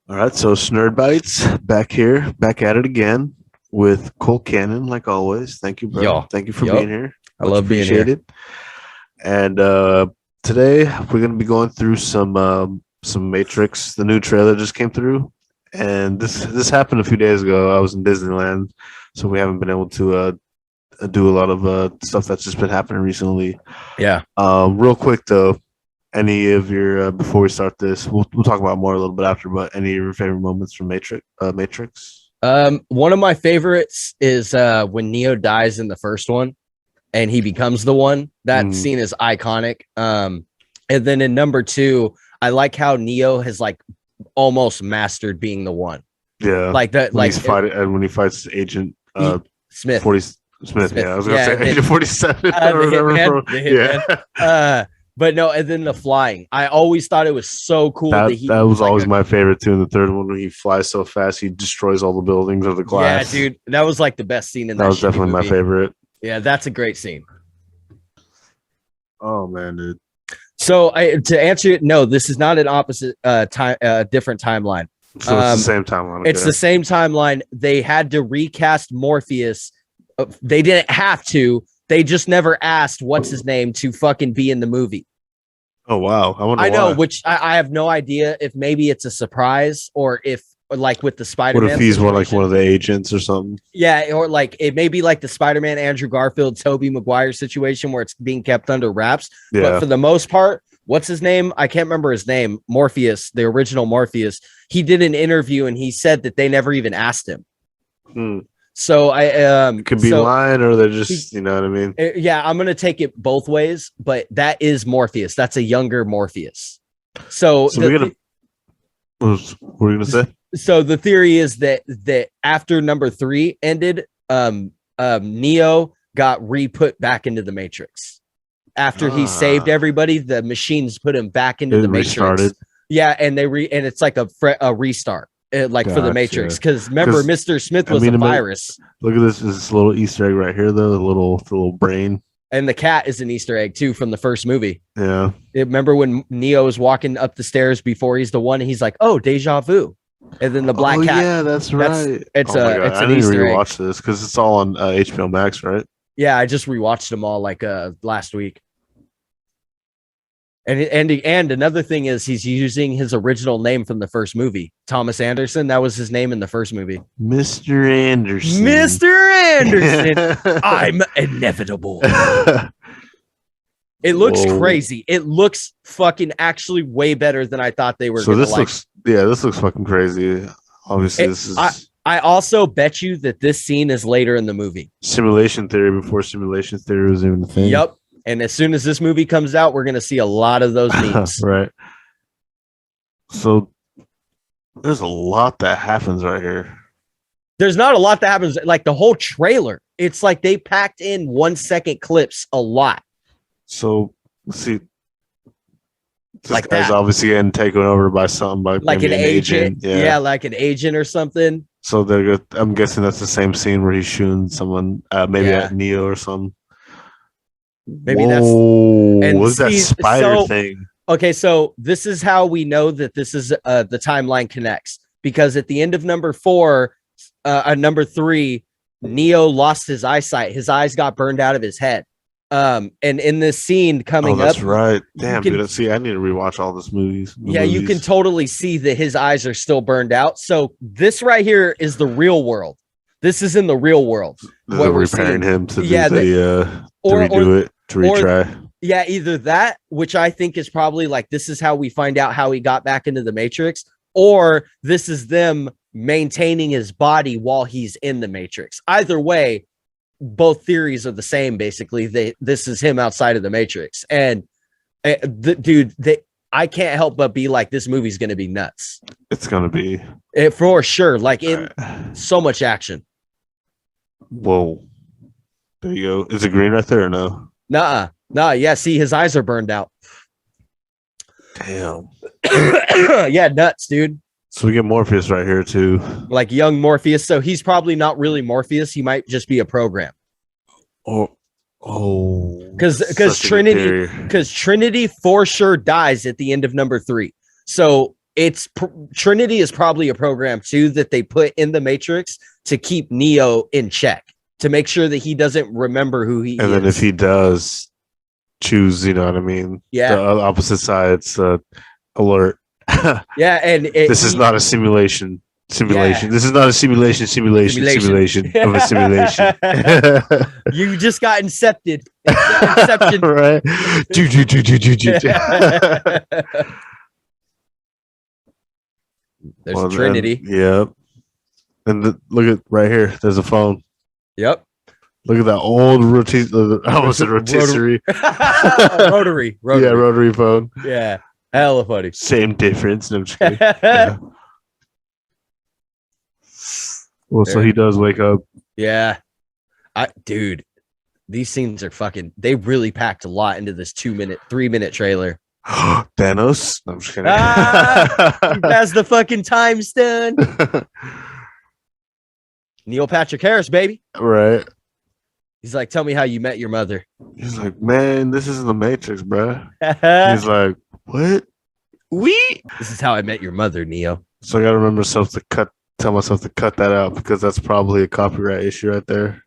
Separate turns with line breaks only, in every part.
All right, so Shnerd Bites back here, back at it again with Cultcanon, like always. Thank you, bro.
Yo,
Thank you for being
yup.
here.
I
Much
love being here.
appreciated. And today we're gonna be going through some Matrix. The new trailer just came through, and this happened a few days ago. I was in Disneyland, so we haven't been able to do a lot of stuff that's just been happening recently.
Yeah.
Real quick though, any of your before we start this, we'll talk about more a little bit after. But any of your favorite moments from Matrix? Matrix.
One of my favorites is when Neo dies in the first one and he becomes the one. That
Mm,
scene is iconic. And then in number two, I like how Neo has like almost mastered being the one.
yeah,
Like that,
when
like
he's fighting and when he fights Agent
Smith.
40 Smith.
Smith.
Yeah, I was gonna
Yeah,
say Agent 47
the
or whatever.
hitman,
From,
the
yeah,
hitman. But no, and then the flying. I always thought it was so cool that
that
he
was
like
always my favorite too. In the third one, when he flies so fast, he destroys all the buildings of the
yeah,
class.
dude, that was like the best scene in
That
that
was
shitty
definitely my
movie.
favorite.
Yeah, that's a great scene.
Oh man, dude.
So to answer, no, this is not an opposite time, different timeline.
So it's the same timeline.
It's
Okay.
the same timeline. They had to recast Morpheus. They didn't have to. They just never asked what's his name to fucking be in the movie.
Oh wow, I wonder
I know,
why.
which I have no idea if maybe it's a surprise or if like with the
What if
Spider-Man
he's more like
situation.
one of the agents or something?
Yeah, or like it may be like the Spider-Man, Andrew Garfield, Tobey Maguire situation where it's being kept under wraps. But
Yeah.
for the most part, what's his name? I can't remember his name. Morpheus, the original Morpheus. He did an interview and he said that they never even asked him.
Hmm.
So I
It could be lying or they're just, you know what I mean?
yeah, I'm gonna take it both ways, but that is Morpheus. That's a younger Morpheus. So
So we gotta. What were you gonna say?
so the theory is that after number three ended, Neo got re-put back into the Matrix. After he saved everybody, the machines put him back into the Matrix. Restarted. Yeah, and and it's like a restart, like for the Matrix. Because remember, Mr. Smith was a virus.
Look at this little Easter egg right here, though. The little brain.
And the cat is an Easter egg too from the first movie.
Yeah.
Remember when Neo is walking up the stairs before he's the one, and he's like, "Oh, deja vu," and then the black cat.
Yeah, that's right.
It's
it's
an
I need to
Easter egg.
rewatch this because it's all on HBO Max, right?
Yeah, I just rewatched them all like last week. And another thing is he's using his original name from the first movie, Thomas Anderson. That was his name in the first movie.
Mr. Anderson.
Mr. Anderson. I'm inevitable. It looks crazy. It looks fucking actually way better than I thought they were.
So this looks this looks fucking crazy. Obviously, this is.
I also bet you that this scene is later in the movie.
Simulation theory before simulation theory was even a thing.
Yep. And as soon as this movie comes out, we're going to see a lot of those memes.
Right. So there's a lot that happens right here.
There's not a lot that happens. Like the whole trailer, it's like they packed in 1 second clips a lot.
So let's see. This
like
guy's
that.
Obviously getting taken over by something
like an agent. Yeah, like an agent or something.
So I'm guessing that's the same scene where he's shooting someone, maybe at Neo or something.
Maybe
what's that spider thing?
Okay, so this is how we know that this is the timeline connects, because at the end of number number three, Neo lost his eyesight. His eyes got burned out of his head. And in this scene coming
that's
up,
right. Damn, dude. See, I need to rewatch all this movies.
You can totally see that his eyes are still burned out. So this right here is the real world. This is in the real world.
They're repairing him to redo it, to retry.
Either that, which I think is probably like this is how we find out how he got back into the Matrix, or this is them maintaining his body while he's in the Matrix. Either way, both theories are the same. Basically, this is him outside of the Matrix, and I can't help but be like, this movie's going to be nuts.
It's going to be
for sure. Like so much action.
Whoa. There you go. Is it green right there or no?
Nah. Yeah. See, his eyes are burned out.
Damn.
Yeah. Nuts, dude.
So we get Morpheus right here too.
Like young Morpheus. So he's probably not really Morpheus. He might just be a program. Because Trinity for sure dies at the end of number three. So Trinity is probably a program too that they put in the Matrix to keep Neo in check, to make sure that he doesn't remember who he is.
And then if he does choose, you know what I mean?
Yeah.
The opposite side's alert.
Yeah, and
this is not a simulation. Simulation. Yeah. This is not a simulation of a simulation.
You just got incepted. Inception.
Right?
There's Trinity.
Yep. And look at right here. There's a phone.
Yep.
Look at that old rotisserie.
Rotary.
Yeah, rotary phone.
Yeah. Hella funny.
Same difference. No, I'm just kidding. Yeah. Well, so he does wake up.
Yeah. Dude, these scenes are fucking, they really packed a lot into this 3-minute trailer.
Thanos? No, I'm just kidding.
He passed the fucking time stone. Neil Patrick Harris, baby.
Right.
He's like, tell me how you met your mother.
He's like, man, this isn't the Matrix, bro. He's like, what?
This is how I met your mother, Neo.
So I gotta remember tell myself to cut that out, because that's probably a copyright issue right there.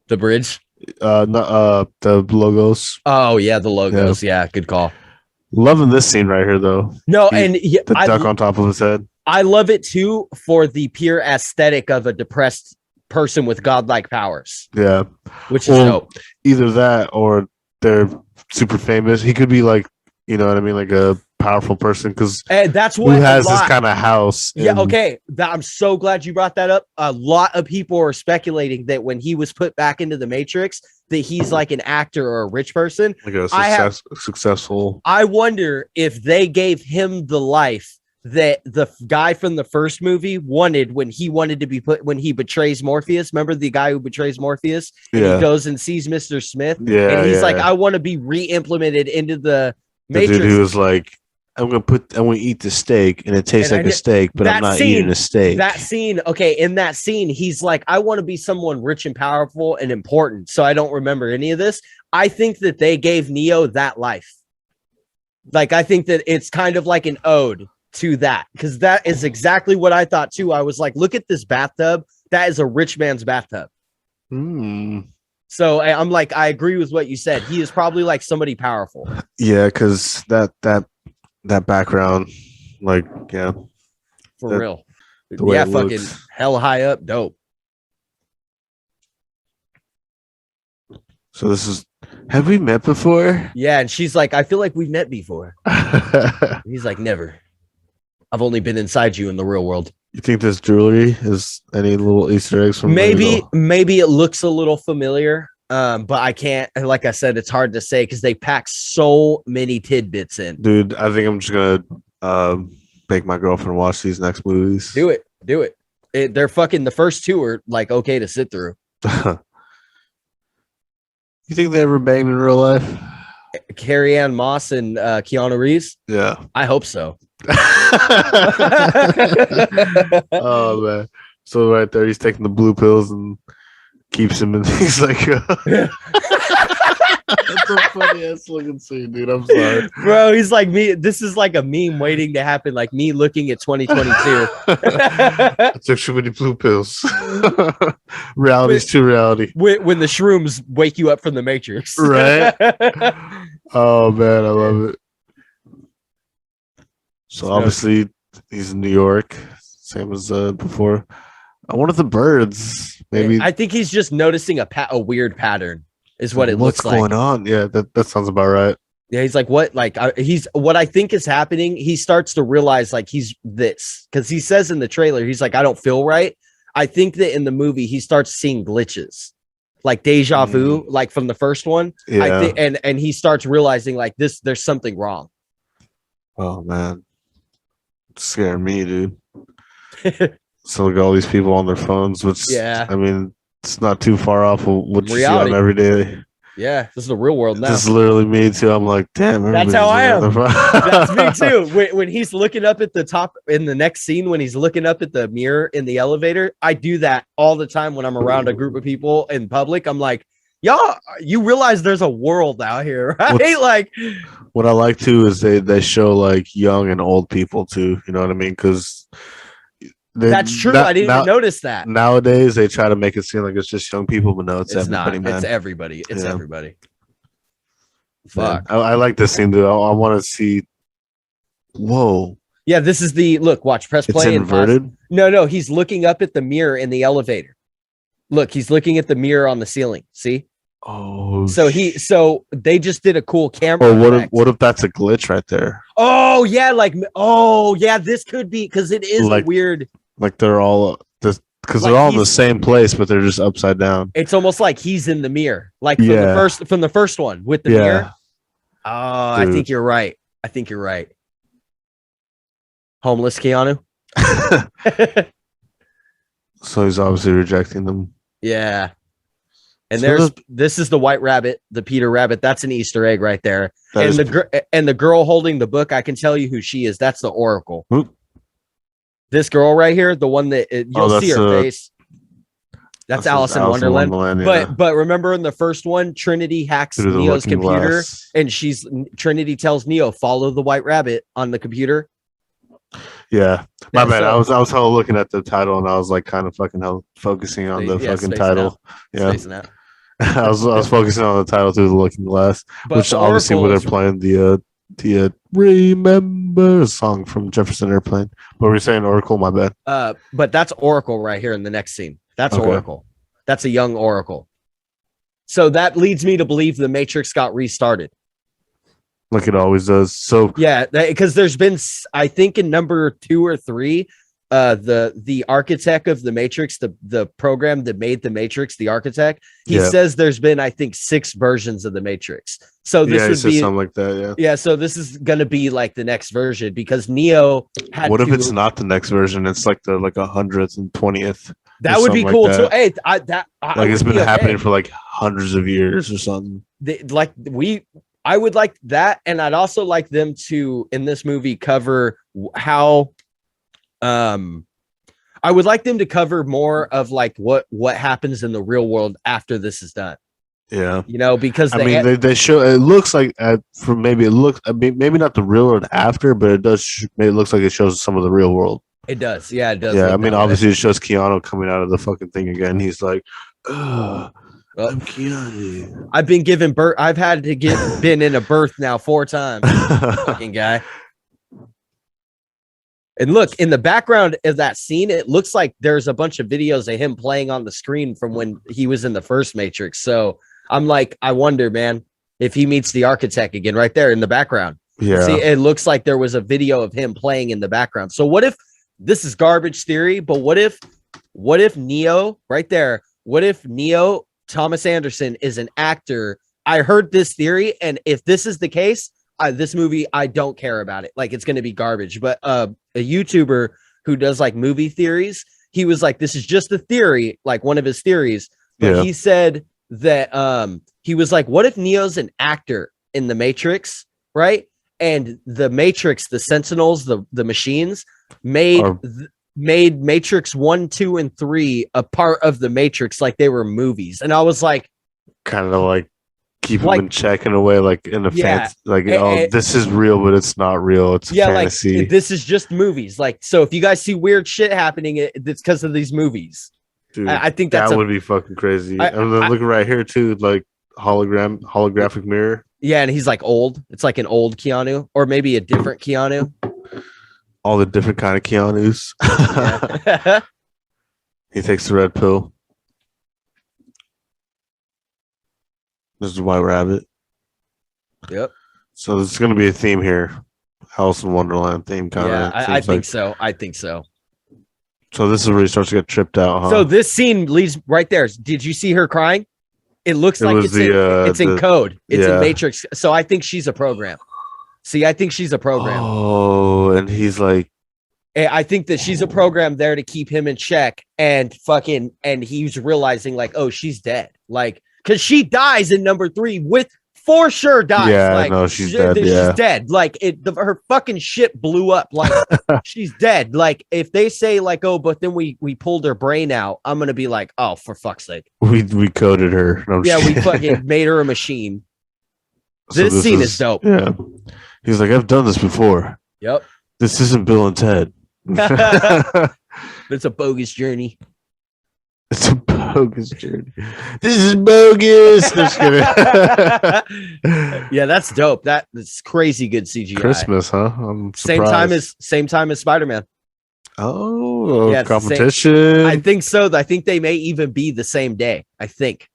The bridge?
Not the logos.
Oh yeah, the logos. Yeah, good call.
Loving this scene right here, though.
No, and
the duck on top of his head.
I love it too for the pure aesthetic of a depressed person with godlike powers.
Yeah,
which is dope.
Either that, or they're super famous. He could be like, you know what I mean, like a powerful person, because
that's what
who has this kind of house.
Yeah, okay. I'm so glad you brought that up. A lot of people are speculating that when he was put back into the Matrix, that he's like an actor or a rich person,
like a successful.
I wonder if they gave him the life that the guy from the first movie wanted when he wanted to be put, when he betrays Morpheus. Remember the guy who betrays Morpheus? And he goes and sees Mr. Smith.
Yeah,
and he's like, I want to be re-implemented into the Matrix.
The dude who was like, I'm gonna eat the steak, and it tastes like a steak, but I'm not eating a steak.
That scene, okay, in that scene, he's like, I want to be someone rich and powerful and important, so I don't remember any of this. I think that they gave Neo that life. Like, I think that it's kind of like an ode to that, because that is exactly what I thought too. I was like, look at this bathtub. That is a rich man's bathtub. So I'm like, I agree with what you said. He is probably like somebody powerful.
Yeah, because that background, like, yeah,
for real. Yeah, fucking hell high up, dope.
So this is, have we met before?
Yeah, and she's like, I feel like we've met before. He's like, never. I've only been inside you in the real world.
You think this jewelry is any little Easter eggs from
maybe it looks a little familiar, but I can't, like I said, it's hard to say because they pack so many tidbits in.
Dude, I think I'm just gonna make my girlfriend watch these next movies.
Do it. They're fucking, the first two are like okay to sit through.
You think they ever banged in real life?
Carrie Ann Moss and Keanu Reeves?
Yeah.
I hope so.
Oh man. So right there, he's taking the blue pills and keeps him, and he's like, that's a funny ass looking scene, dude. I'm sorry,
bro. He's like me. This is like a meme waiting to happen. Like me looking at 2022.
I took too many blue pills. Reality's too reality.
When the shrooms wake you up from the Matrix,
right? Oh man, I love it. So obviously he's in New York, same as before. One of the birds, maybe.
I think he's just noticing a weird pattern. Is what it looks like.
What's going on? Yeah, that sounds about right.
Yeah, he's like, what? Like, what I think is happening. He starts to realize like he's this, because he says in the trailer, he's like, I don't feel right. I think that in the movie he starts seeing glitches, like deja vu, like from the first one.
Yeah.
I think, and he starts realizing like there's something wrong.
Oh man, it's scaring me, dude. So look at all these people on their phones, which, yeah, I mean, it's not too far off of what you
reality.
See on every day.
Yeah, this is the real world now.
This is literally me too. I'm like, damn.
That's how I am. That's me too. When he's looking up at the top in the next scene, when he's looking up at the mirror in the elevator, I do that all the time when I'm around a group of people in public. I'm like, y'all, you realize there's a world out here, right? Like,
what I like too is they show like young and old people too. You know what I mean? Because
that's true. I didn't even notice that.
Nowadays they try to make it seem like it's just young people, but no, it's everybody,
not.
man.
It's everybody. It's everybody. Fuck.
I like this scene though. I want to see. Whoa.
Yeah, this is the look. Watch, press play.
It's inverted.
No, he's looking up at the mirror in the elevator. Look, he's looking at the mirror on the ceiling. See?
Oh.
So they just did a cool camera.
Or what if that's a glitch right there?
Oh yeah, this could be because it is like, weird.
Like they're all just because they're all in the same place, but they're just upside down.
It's almost like he's in the mirror, like from the first one with the mirror. Oh, dude. I think you're right. Homeless Keanu.
So he's obviously rejecting them.
Yeah. And so this is the White Rabbit, the Peter Rabbit. That's an Easter egg right there. And the girl holding the book, I can tell you who she is. That's the Oracle.
Who?
This girl right here, the one that you'll see her face. That's Alice in Wonderland. But remember in the first one, Trinity hacks Neo's computer, and Trinity tells Neo, follow the White Rabbit on the computer.
Yeah, my bad. I was looking at the title, and I was like kind of fucking focusing on the fucking title. Yeah, I was focusing on the title through the looking glass, which obviously where they're playing the Remember song from Jefferson Airplane. What were you saying, Oracle? My bad.
But that's Oracle right here in the next scene. That's Oracle. That's a young Oracle. So that leads me to believe the Matrix got restarted.
Like it always does. So
yeah, because there's been, I think in number 2 or 3, the architect of the Matrix, the program that made the Matrix, the architect, he says there's been, I think, 6 versions of the Matrix. So this would be something
like that. Yeah.
Yeah. So this is gonna be like the next version because Neo had.
What if it's not the next version? It's like the 100th and 20th.
That would be cool too. Hey,
it's been happening for like hundreds of years or something.
I would like that, and I'd also like them to in this movie cover how. I would like them to cover more of like what happens in the real world after this is done.
Yeah,
because
they show it looks like maybe not the real world after, but it does. It looks like it shows some of the real world.
It does, yeah, it does.
Yeah, I mean, obviously, it shows Keanu coming out of the fucking thing again. He's like, I'm Keanu.
I've been given birth. I've had to been in a birth now 4 times. Fucking guy. And look, in the background of that scene, it looks like there's a bunch of videos of him playing on the screen from when he was in the first Matrix. So I'm like, I wonder, man, if he meets the architect again right there in the background.
Yeah.
See, it looks like there was a video of him playing in the background. So what if this is garbage theory, but what if Neo right there, what if Neo Thomas Anderson is an actor? I heard this theory, and if this is the case, this movie, I don't care about it. Like, it's going to be garbage. But a YouTuber who does like movie theories, he was like, this is just a theory, like one of his theories. But he said that he was like, what if Neo's an actor in the Matrix, right? And the Matrix, the Sentinels, the machines made Matrix 1, 2, and 3 a part of the Matrix, like they were movies. And I was like,
kind of like keep them in check in a way, like in a fancy, like this is real, but it's not real. It's fantasy.
Like this is just movies. Like, so if you guys see weird shit happening, it's because of these movies.
Dude,
I think
that would be fucking crazy. And then looking right here too, like holographic mirror.
Yeah, and he's like old. It's like an old Keanu, or maybe a different Keanu.
All the different kind of Keanus. Yeah. He takes the red pill. This is White Rabbit.
Yep.
So there's going to be a theme here. Alice in Wonderland theme kind of.
Yeah, I think so. I think so.
So this is where he starts to get tripped out, huh?
So this scene leads right there. Did you see her crying? It looks like it's in code. It's in Matrix. So I think she's a program. See, I think she's a program.
Oh, and he's like,
I think that she's a program there to keep him in check, and he's realizing like, oh, she's dead. Like, because she dies in number 3 with for sure dies.
Yeah,
like
no, she's dead.
she's
Yeah,
dead. Like her fucking ship blew up. Like she's dead. Like if they say like, oh, but then we pulled her brain out, I'm gonna be like, oh, for fuck's sake.
we coded her. No,
yeah, we fucking made her a machine.
So
this scene is dope.
Yeah, he's like, I've done this before.
Yep.
This isn't Bill and Ted.
It's a bogus journey.
It's a bogus journey. This is bogus. Just kidding.
Yeah, that's dope. That's crazy good CGI.
Christmas, huh? I'm surprised.
Same time as Spider-Man.
Oh,
yeah,
competition.
I think so. I think they may even be the same day. I think.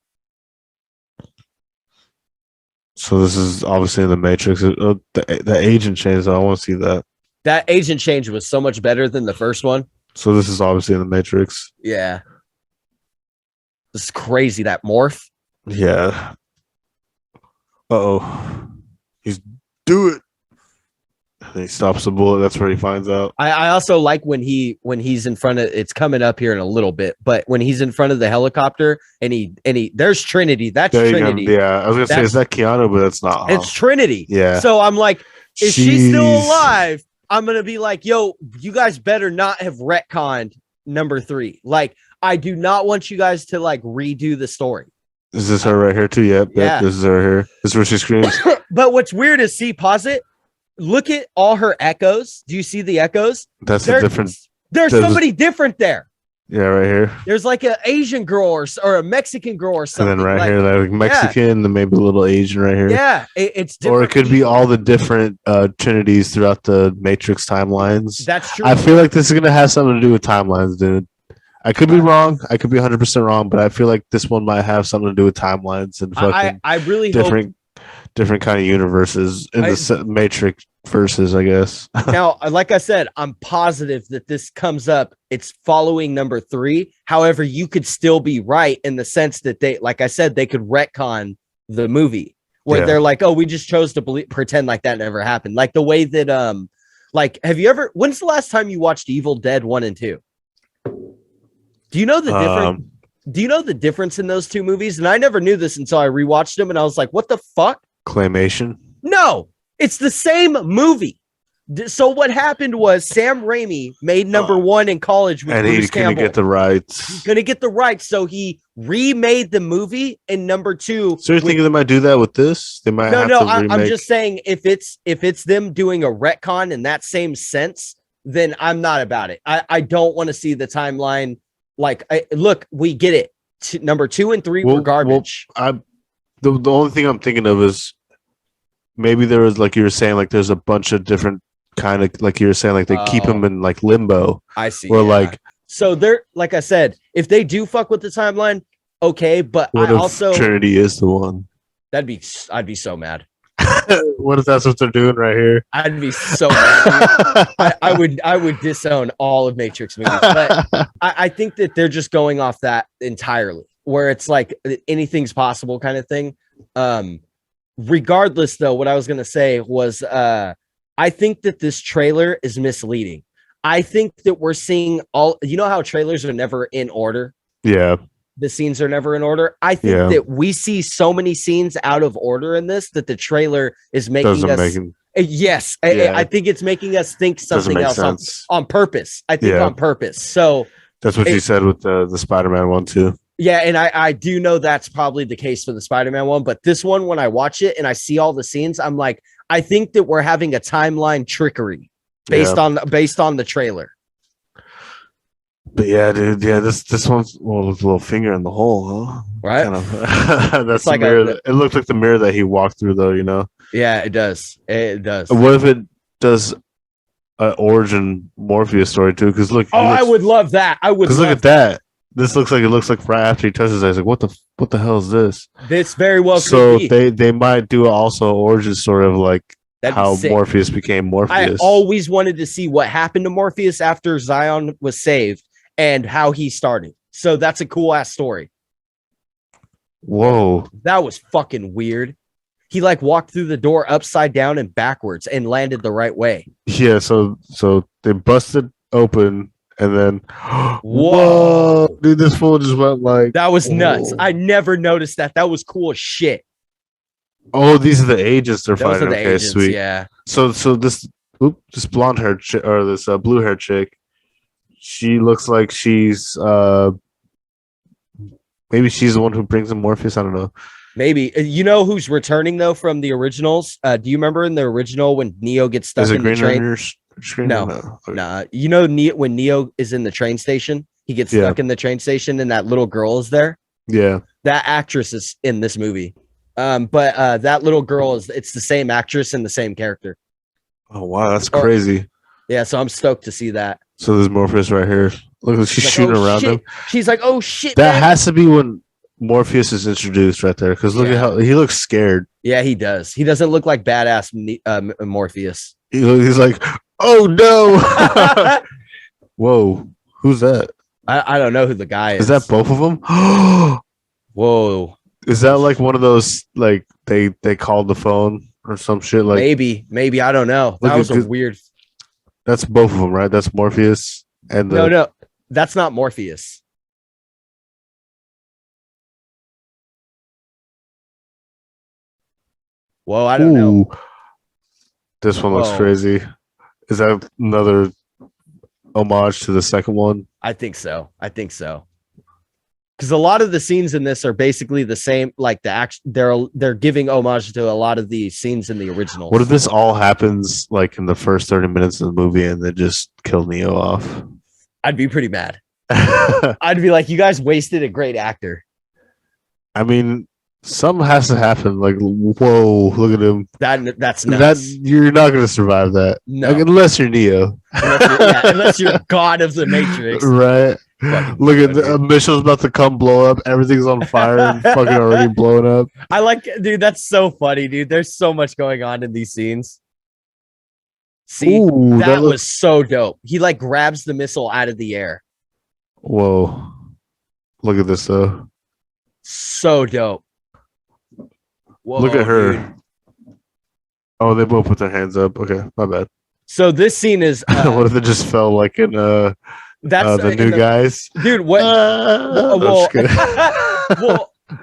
So this is obviously in the Matrix. The agent change. I want to see that.
That agent change was so much better than the first one.
So this is obviously in the Matrix.
Yeah. This is crazy. That morph.
Yeah. Uh-oh. He's do it. And he stops the bullet. That's where he finds out.
I also like when he's in front of, it's coming up here in a little bit, but when he's in front of the helicopter and he there's Trinity. That's Trinity.
Yeah. I was gonna say, is that Keanu? But that's not.
It's Trinity.
Yeah.
So I'm like, if she's still alive, I'm gonna be like, yo, you guys better not have retconned number 3. Like, I do not want you guys to like redo the story.
Is this her right here too? Yep.
Yeah.
This is her here. This is where she screams.
But what's weird is, pause it. Look at all her echoes. Do you see the echoes?
That's a different.
There's somebody different there.
Yeah, right here.
There's like an Asian girl or a Mexican girl or something.
And then right here, like Mexican, then maybe a little Asian right here.
Yeah, it's different.
Or it could be all the different Trinities throughout the Matrix timelines.
That's true.
I feel like this is gonna have something to do with timelines, dude. I could be wrong. I could be 100% wrong, but I feel like this one might have something to do with timelines and fucking
I really
different kind of universes in the Matrix verses, I guess.
Now, like I said, I'm positive that this comes up. It's following number 3. However, you could still be right in the sense that they, like I said, they could retcon the movie where they're like, oh, we just chose to pretend like that never happened. Like the way that, like, when's the last time you watched Evil Dead 1 and 2? Do you know the difference? Do you know the difference in those two movies? And I never knew this until I rewatched them, and I was like, "What the fuck?"
Claymation?
No, it's the same movie. So what happened was Sam Raimi made number 1 in college with
and
Bruce
he couldn't
Campbell.
get the rights.
He's gonna get the rights, so he remade the movie in number 2.
So you're thinking they might do that with this? They might.
I'm just saying if it's them doing a retcon in that same sense, then I'm not about it. I don't want to see the timeline. Like, look, we get it. Number 2 and 3 were garbage.
The only thing I'm thinking of is maybe there was, like you were saying, like there's a bunch of different kind of, like you were saying, like they keep them in like limbo.
I see.
Or like,
so they're, like I said, if they do fuck with the timeline, okay. But
what if Trinity is the one?
I'd be so mad.
What if that's what they're doing right here?
I'd be so mad. I would disown all of Matrix movies, but I think that they're just going off that entirely, where it's like anything's possible kind of thing. Regardless, though, what I was gonna say was I think that this trailer is misleading. I think that we're seeing you know how trailers are never in order?
Yeah.
The scenes are never in order. I think that we see so many scenes out of order in this that the trailer is making us. Yes, I think it's making us think something else on purpose. I think on purpose. So
that's what you said with the Spider-Man one too.
Yeah, and I do know that's probably the case for the Spider-Man one, but this one, when I watch it and I see all the scenes, I'm like, I think that we're having a timeline trickery based on the trailer.
But yeah, dude, this one's with a little finger in the hole, huh?
Right.
Kind of. That's like the mirror. It looked like the mirror that he walked through, though. You know.
Yeah, it does. It does.
What if it does an origin Morpheus story too? Because look.
I would love that. I would.
Because look at that. This looks like right after he touches it, he's like, what the hell is this?
This very well.
So they might do also origin story of like how Morpheus became Morpheus.
I always wanted to see what happened to Morpheus after Zion was saved and how he started. So that's a cool ass story.
Whoa.
That was fucking weird. He like walked through the door upside down and backwards and landed the right way.
Yeah, so they busted open and then whoa, dude, this fool just went like
that was nuts. I never noticed that. That was cool as shit.
Oh, these are the agents they're
Those are
fighting.
the
Okay,
agents.
sweet.
Yeah.
So this blonde haired or this blue haired chick, she looks like she's maybe she's the one who brings him Morpheus. I don't know.
Maybe. You know who's returning though from the originals? Do you remember in the original when Neo gets
Is
stuck
it
in the
green on
train?
your screen? Or
No,
no. Okay.
nah. You know when Neo is in the train station, he gets
Yeah.
stuck in the train station, and that little girl is there.
Yeah.
That actress is in this movie. But that little girl it's the same actress and the same character.
Oh wow, that's
Or
crazy.
yeah, so I'm stoked to see that.
So there's Morpheus right here. Look, she's
Like,
shooting
oh
around
shit.
him.
She's like, oh shit,
That
man.
has to be when Morpheus is introduced right there. Because look at
Yeah.
how he looks scared.
Yeah, he does. He doesn't look like badass Morpheus.
He's like, oh no.
I
Whoa, who's that?
don't know who the guy is.
Is that both of them?
Whoa.
Is that like one of those like they called the phone or some shit? Like
Maybe I don't know. That was a weird.
That's both of them, right? That's Morpheus and
No, that's not Morpheus. Whoa, I don't know.
This one looks
Whoa.
crazy. Is that another homage to the second one?
I think so. Because a lot of the scenes in this are basically the same. Like the action, they're giving homage to a lot of the scenes in the original.
What if this all happens like in the first 30 minutes of the movie and they just kill Neo off?
I'd be pretty mad. I'd be like, you guys wasted a great actor.
I mean, something has to happen. Like, whoa, look at him.
That's nuts.
You're not going to survive that.
No.
Like, unless you're Neo.
Unless you're God of the Matrix.
Right. Look at the mission's about to come blow up. Everything's on fire and fucking already blowing up.
I like, dude, that's so funny, dude. There's so much going on in these scenes. See,
Ooh,
that was so dope. He like grabs the missile out of the air.
Whoa. Look at this though.
So dope.
Whoa, look at her. Dude. Oh, they both put their hands up. Okay, my bad.
So this scene is
what if it just fell like in
that's
the new guys?
Dude, what well,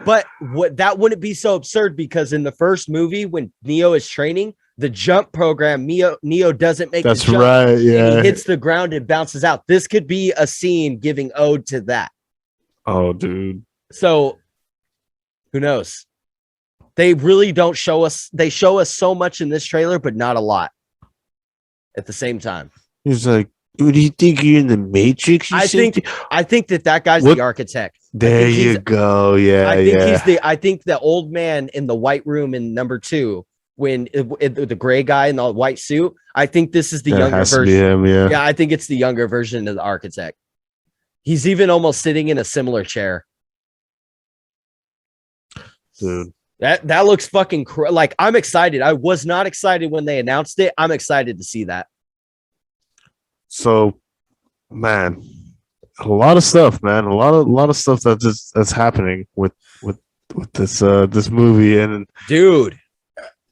but what that wouldn't be so absurd because in the first movie when Neo is training, the jump program, Neo doesn't make
that's
the jump,
right, yeah.
And he hits the ground and bounces out. This could be a scene giving ode to that.
Oh, dude.
So who knows? They really don't show us. They show us so much in this trailer, but not a lot at the same time.
He's like, what do you think you're in the Matrix?
I think that guy's the architect.
There you go. Yeah.
I think the old man in the white room in number 2, when the gray guy in the white suit, I think this is the younger version. Yeah, I think it's the younger version of the architect. He's even almost sitting in a similar chair.
Dude.
That looks fucking like I'm excited. I was not excited when they announced it. I'm excited to see that.
So, man, a lot of stuff, man. A lot of stuff that's happening with this movie, and
dude,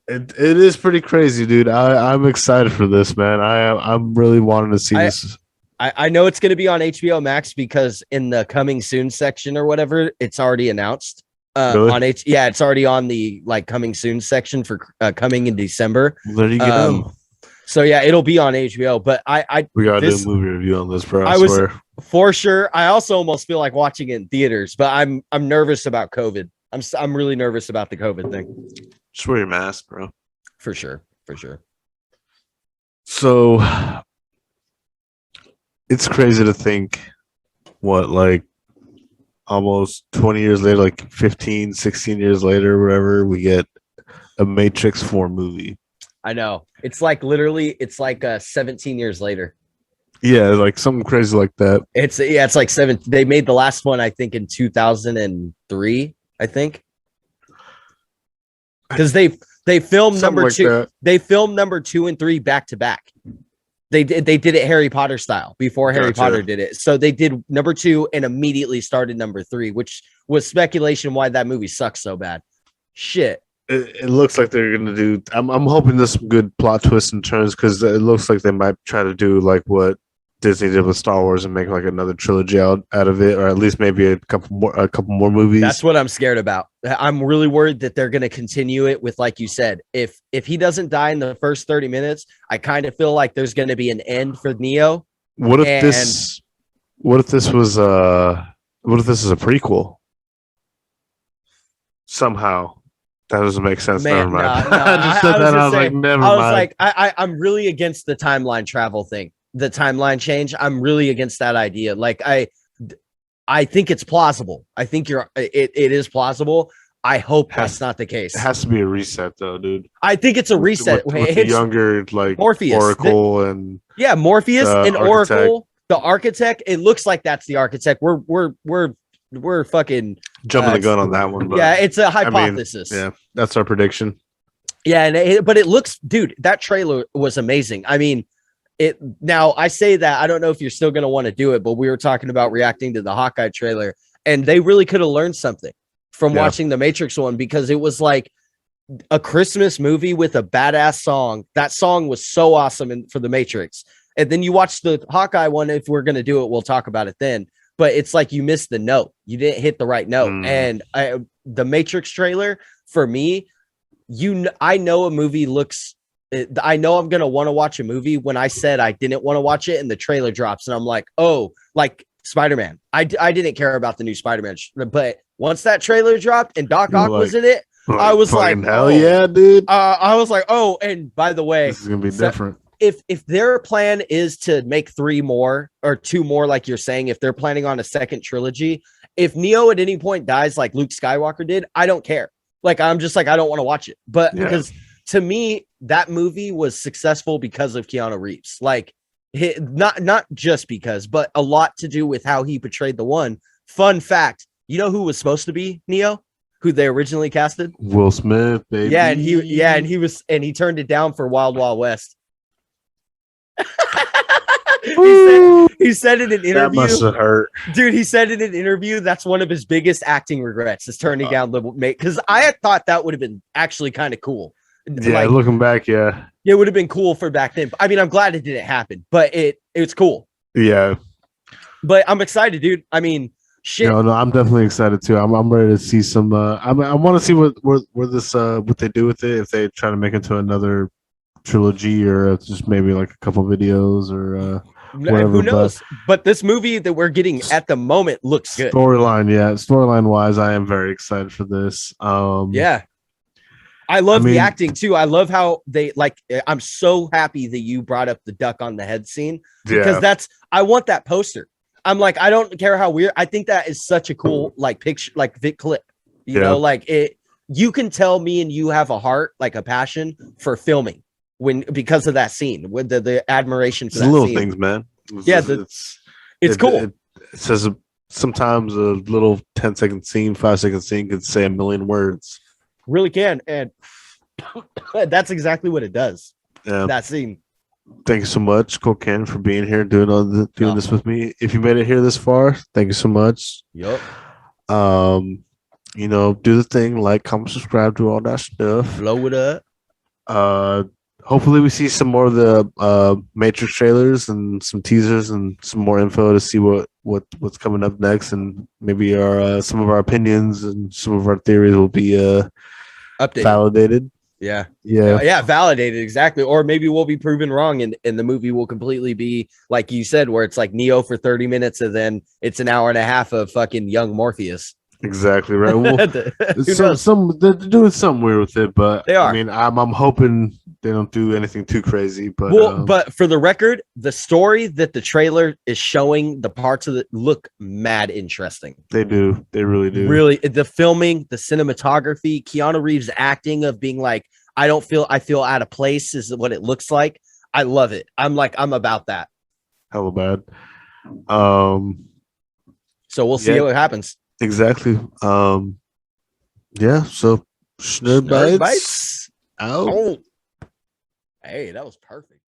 it is pretty crazy, dude. I'm excited for this, man. I'm really wanting to see this.
I know it's going to be on HBO Max because in the coming soon section or whatever, it's already announced.
Really?
It's already on the like coming soon section for coming in December.
There you go.
So yeah, it'll be on HBO. But
we gotta do a movie review on this, bro. I
swear. For sure. I also almost feel like watching it in theaters, but I'm nervous about COVID. I'm really nervous about the COVID thing.
Just wear your mask, bro.
For sure.
So it's crazy to think what like almost 20 years later, like 15, 16 years later, whatever, we get a Matrix 4 movie.
I know. It's like literally, it's like 17 years later.
Yeah, like something crazy like that.
It's like 7. They made the last one, I think, in 2003, I think. Because they filmed number like 2. That. They filmed number 2 and 3 back to back. They did it Harry Potter style before Harry Potter did it. So they did number 2 and immediately started number 3, which was speculation why that movie sucks so bad. Shit.
It looks like they're gonna do. I'm hoping there's some good plot twists and turns because it looks like they might try to do like what 3 and 4 did.
I think so. I think they're gonna do. I think that. I think that old man in the white room in number 2, when the gray guy in the white suit, I think this is the younger version.
Dude.
I think it's the younger version of the architect. He's even almost sitting in a similar chair.
So Disney did with Star Wars and make like another trilogy out of it, or at least maybe a couple more
That's
movies.
what I'm scared about. I'm really worried that they're going to continue it with, like you said, if he doesn't die in the first 30 minutes, I kind of feel like there's going to be an end for Neo.
What if
And
this? What if this was What if this is a prequel somehow? That doesn't make sense. Never
man,
mind.
no, no.
I just said
I was
that. And I
just
was like,
saying,
never
I was
mind.
like, I'm really against the timeline travel thing, the timeline change. I'm really against that idea. Like I think it's plausible. I think it is plausible. I hope that's
Has
not the
It
case.
has to be a reset though, dude.
I think it's a reset.
With the
It's
younger like
Morpheus.
Oracle and
Yeah,
the
Morpheus and
architect
Oracle, the architect. It looks like that's the architect. We're fucking
jumping the gun on that one, but
yeah, it's a
I mean,
hypothesis.
yeah, that's our prediction.
Yeah, and but it looks, dude, that trailer was amazing. I mean, it now I say that I don't know if you're still gonna want to do it, but we were talking about reacting to the Hawkeye trailer, and they really could have learned something from
Yeah.
watching the Matrix one because it was like a Christmas movie with a badass song. That song was so awesome for the Matrix. And then you watch the Hawkeye one. If we're gonna do it, we'll talk about it then. But it's like you missed the note. You didn't hit the right note. And the Matrix trailer for me, I know a movie looks. I know I'm gonna want to watch a movie when I said I didn't want to watch it, and the trailer drops, and I'm like, oh, like Spider-Man. I didn't care about the new Spider-Man, but once that trailer dropped and Doc
You're
Ock was in it,
like,
I was like,
fucking hell
oh.
yeah, dude.
I was like, oh, and by the way,
This is gonna be different.
If their plan is to make 3 more or 2 more, like you're saying, if they're planning on a second trilogy, if Neo at any point dies like Luke Skywalker did, I don't care. Like, I'm just like, I don't want to watch it. But because to me, that movie was successful because of Keanu Reeves. Like, not just because, but a lot to do with how he portrayed the one. Fun fact, you know who was supposed to be Neo? Who they originally casted?
Will Smith, baby.
Yeah, and he turned it down for Wild Wild West. he said in an interview.
That must have hurt,
dude. He said in an interview that's one of his biggest acting regrets is turning down the mate, because I had thought that would have been actually kind of cool.
Yeah, like, looking back, yeah,
it would have been cool for back then. I mean, I'm glad it didn't happen, but it's cool.
Yeah,
but I'm excited, dude. I mean, shit.
No, I'm definitely excited too. I'm ready to see some. I want to see what they do with it. If they try to make it into another trilogy or just maybe like a couple videos or whatever.
Who knows? But this movie that we're getting at the moment looks good.
Storyline wise, I am very excited for this.
Yeah. I love the acting too. I love how they I'm so happy that you brought up the duck on the head scene because I want that poster. I'm like, I don't care how weird. I think that is such a cool picture, Vic clip. You know, you can tell me and you have a heart, like a passion for filming because of that scene with the admiration for that
little
scene.
Things, man.
It's cool.
It says sometimes a little 10-second scene, 5-second scene could say a million words.
Really can, and that's exactly what it does.
Yeah.
That scene.
Thank you so much, Cultcanon, for being here doing this with me. If you made it here this far, thank you so much.
Yep.
Do the thing, like, comment, subscribe, do all that stuff.
Blow it up.
Hopefully we see some more of the Matrix trailers and some teasers and some more info to see what's coming up next, and maybe our some of our opinions and some of our theories will be updated. Validated.
Yeah.
Validated,
exactly. Or maybe we'll be proven wrong, and the movie will completely be like you said, where it's like Neo for 30 minutes and then it's an hour and a half of fucking young Morpheus.
Exactly right. Well, they're doing something weird with it, but
they are.
I mean, I'm hoping they don't do anything too crazy. But
but for the record, the story that the trailer is showing, the parts of it look mad interesting.
They do. They really do.
Really, the filming, the cinematography, Keanu Reeves' acting of being like, I feel out of place is what it looks like. I love it. I'm about that.
Hella bad.
So we'll see what happens.
Exactly. So Shnerd bites out.
Oh. Hey, that was perfect.